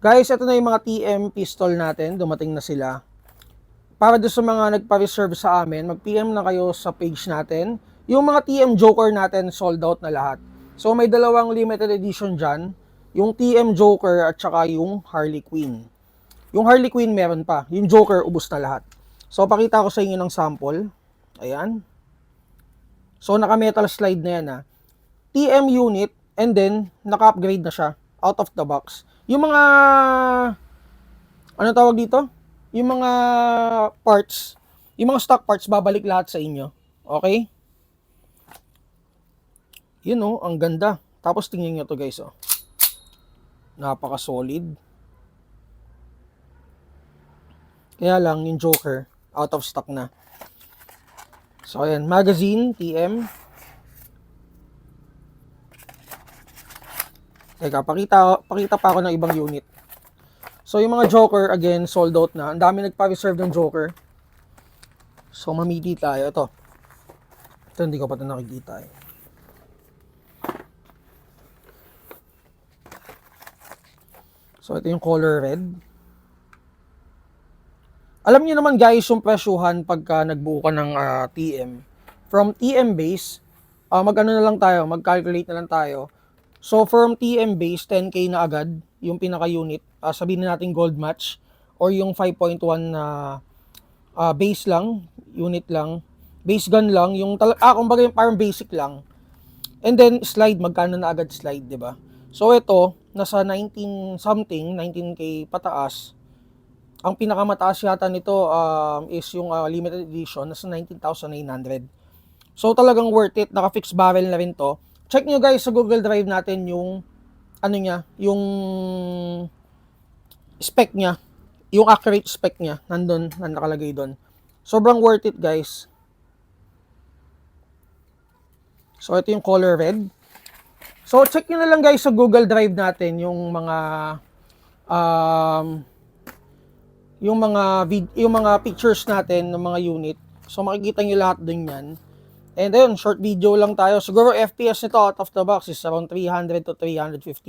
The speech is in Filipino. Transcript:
Guys, ito na yung mga TM pistol natin. Dumating na sila. Para doon sa mga nagpa-reserve sa amin, mag-PM na kayo sa page natin. Yung mga TM Joker natin, sold out na lahat. So may dalawang limited edition dyan. Yung TM Joker at saka yung Harley Quinn. Yung Harley Quinn meron pa. Yung Joker, ubos na lahat. So pakita ko sa inyo ng sample. Ayan. So naka-metal slide na yan ha. TM unit and then naka-upgrade na siya out of the box. Yung mga ano tawag dito? Yung mga parts, yung mga stock parts babalik lahat sa inyo. Okay? Yun oh, ang ganda. Tapos tingnan niyo to guys oh. Napaka-solid. Kaya lang yung Joker out of stock na. So ayan, magazine TM. Teka, pakita pa ako ng ibang unit. So yung mga Joker, again, sold out na. Ang dami nagpa-reserve ng Joker. So mamili tayo. Ito hindi ko pa ito nakikita eh. So ito yung color red. Alam niyo naman guys, yung presyuhan pagka nagbuo ka ng TM. From TM base, mag-ano na lang tayo, mag-calculate na lang tayo. So from TM base, 10k na agad yung pinaka-unit. Sabihin na natin gold match or yung 5.1 na base lang, unit lang, base gun lang, yung kumbaga yung parang basic lang. And then slide, magkano na agad slide, 'di ba? So ito, nasa 19 something, 19k pataas. Ang pinakamataas yata nito is yung limited edition, nasa 19,900. So talagang worth it, naka-fixed barrel na rin to. Check nyo guys sa Google Drive natin yung ano niya, yung spec niya, yung accurate spec niya, nandun, nakalagay doon. Sobrang worth it guys. So ito yung color red. So check nyo na lang guys sa Google Drive natin yung mga pictures natin ng mga unit. So makikita nyo lahat din yan. And ayun, short video lang tayo. Siguro FPS nito out of the box is around 300 to 315.